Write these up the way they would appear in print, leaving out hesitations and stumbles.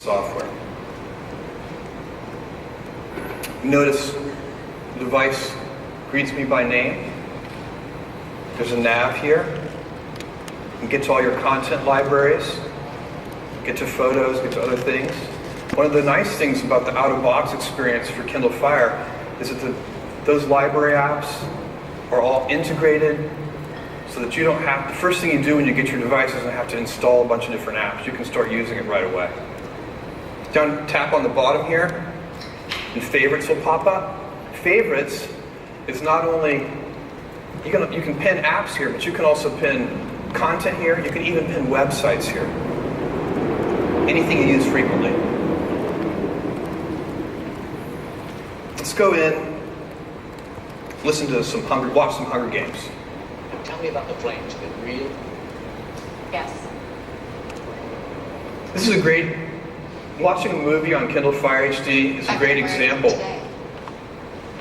software. Notice the device greets me by name. There's a nav here. You can get to all your content libraries, get to photos, get to other things. One of the nice things about the out-of-box experience for Kindle Fire is that those library apps are all integrated so that you don't have, the first thing you do when you get your device is have to install a bunch of different apps. You can start using it right away. Tap on the bottom here, and favorites will pop up. Favorites is not only, you can pin apps here, but you can also pin content here. You can even pin websites here. Anything you use frequently. Let's go in, listen to watch some Hunger Games. Tell me about the flames. Is it real? Yes. This is a great, watching a movie on Kindle Fire HD is a great example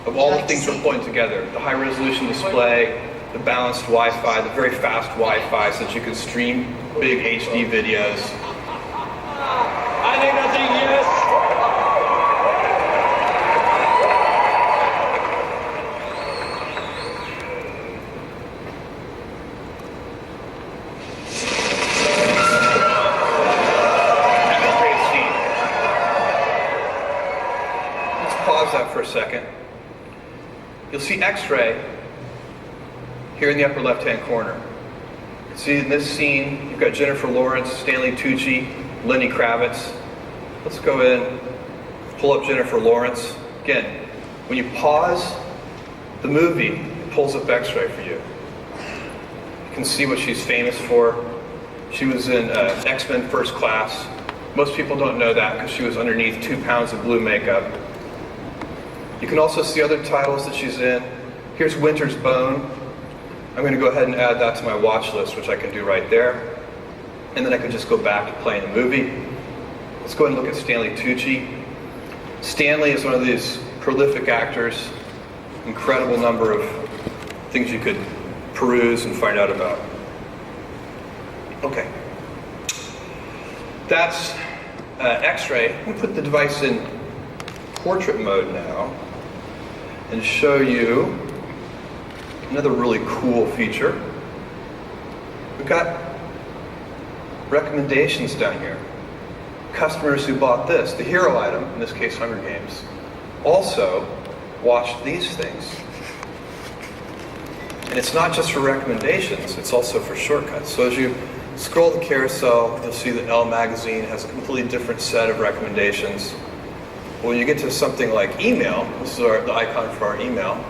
of all the things we're pulling together. The high resolution display, the balanced Wi-Fi, the very fast Wi-Fi so that you can stream big HD videos. I think that's a yes. That for a second. You'll see X-ray here in the upper left-hand corner. You can see in this scene, you've got Jennifer Lawrence, Stanley Tucci, Lenny Kravitz. Let's go in, pull up Jennifer Lawrence. Again, when you pause the movie, it pulls up X-ray for you. You can see what she's famous for. She was in X-Men First Class. Most people don't know that because she was underneath 2 pounds of blue makeup. You can also see other titles that she's in. Here's Winter's Bone. I'm going to go ahead and add that to my watch list, which I can do right there. And then I can just go back to playing the movie. Let's go ahead and look at Stanley Tucci. Stanley is one of these prolific actors. Incredible number of things you could peruse and find out about. Okay. That's X-ray. I'm going to put the device in portrait mode now and show you another really cool feature. We've got recommendations down here. Customers who bought this, the hero item, in this case Hunger Games, also watched these things. And it's not just for recommendations, it's also for shortcuts. So as you scroll the carousel, you'll see that Elle magazine has a completely different set of recommendations. When you get to something like email, this is the icon for our email,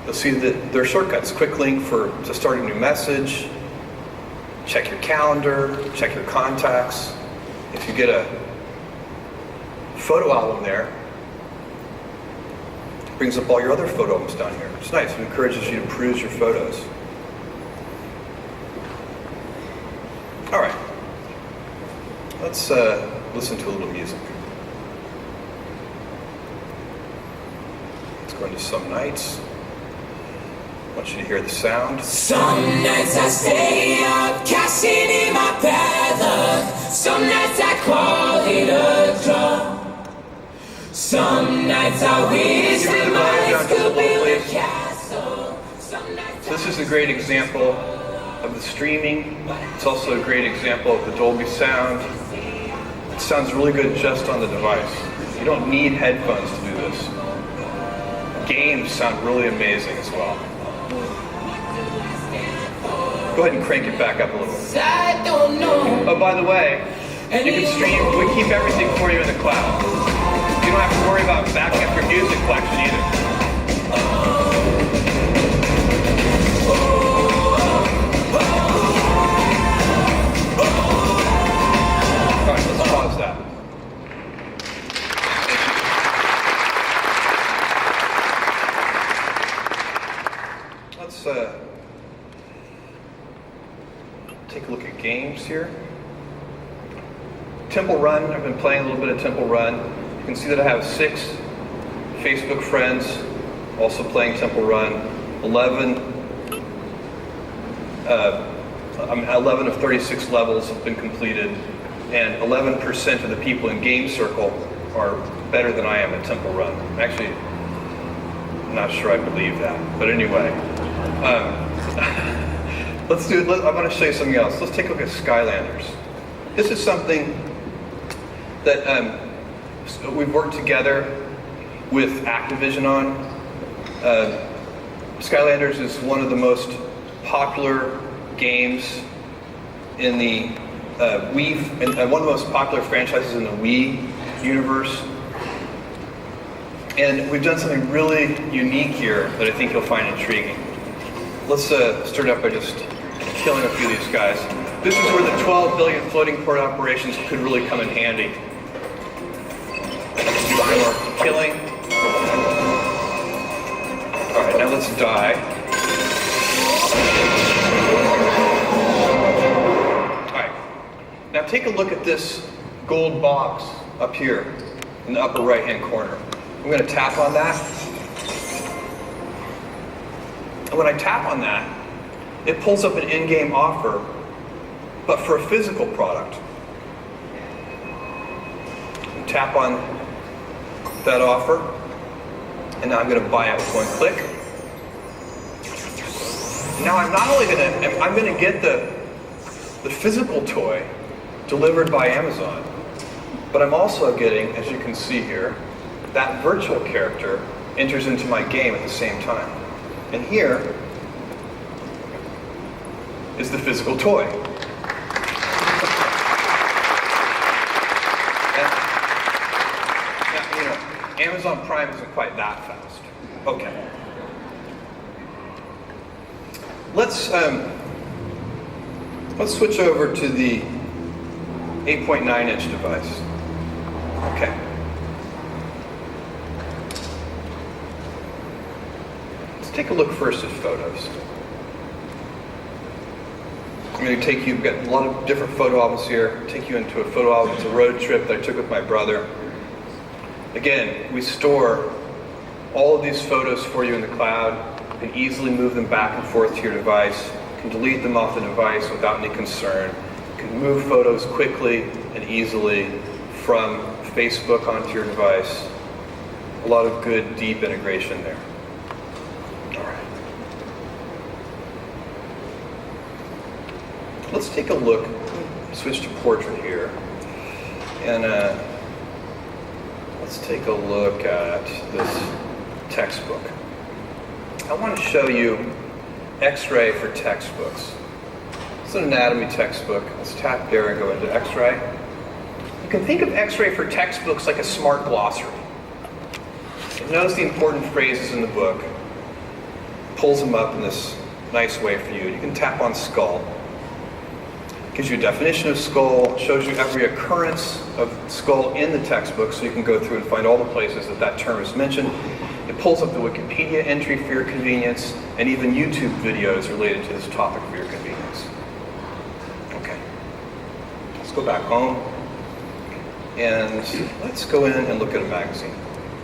you'll see that there are shortcuts. Quick link to start a new message, check your calendar, check your contacts. If you get a photo album there, it brings up all your other photo albums down here. It's nice, it encourages you to peruse your photos. All right, let's listen to a little music. Go into Some Nights. I want you to hear the sound. Some nights I stay up, cashing in my bad luck. Some nights I call it a draw. Some nights I wish that my could build a castle. So this is a great example of the streaming. It's also a great example of the Dolby sound. It sounds really good just on the device. You don't need headphones to do this. Games sound really amazing as well. Go ahead and crank it back up a little. Oh, by the way, you can stream, we keep everything for you in the cloud. You don't have to worry about backing up your music collection either. All right, let's pause that. Let's take a look at games here. Temple Run, I've been playing a little bit of Temple Run. You can see that I have 6 Facebook friends also playing Temple Run. 11 of 36 levels have been completed. and 11% of the people in Game Circle are better than I am at Temple Run. Actually, I'm not sure I believe that, but anyway. I'm going to show you something else. Let's take a look at Skylanders. This is something that we've worked together with Activision on. Skylanders is one of the most popular games in the Wii, and one of the most popular franchises in the Wii universe. And we've done something really unique here that I think you'll find intriguing. Let's start it up by just killing a few of these guys. This is where the 12 billion floating point operations could really come in handy. Do some more killing. Alright, now let's die. Alright, now take a look at this gold box up here in the upper right hand corner. I'm going to tap on that. And when I tap on that, it pulls up an in-game offer, but for a physical product. Tap on that offer, and now I'm going to buy it with one click. Now I'm not only I'm going to get the physical toy delivered by Amazon, but I'm also getting, as you can see here, that virtual character enters into my game at the same time. And here is the physical toy. Amazon Prime isn't quite that fast. Okay. Let's switch over to the 8.9-inch device. Okay. Let's take a look first at photos. I'm going to take you, we've got a lot of different photo albums here, take you into a photo album. It's a road trip that I took with my brother. Again, we store all of these photos for you in the cloud. You can easily move them back and forth to your device. You can delete them off the device without any concern. You can move photos quickly and easily from Facebook onto your device. A lot of good, deep integration there. All right. Let's take a look. Switch to portrait here. And let's take a look at this textbook. I want to show you X-ray for textbooks. It's an anatomy textbook. Let's tap there and go into X-ray. You can think of X-ray for textbooks like a smart glossary. Notice the important phrases in the book. Pulls them up in this nice way for you. You can tap on skull. Gives you a definition of skull, shows you every occurrence of skull in the textbook, so you can go through and find all the places that that term is mentioned. It pulls up the Wikipedia entry for your convenience, and even YouTube videos related to this topic for your convenience. Okay, let's go back home, and let's go in and look at a magazine.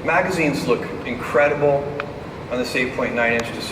Magazines look incredible on this 8.9-inch display.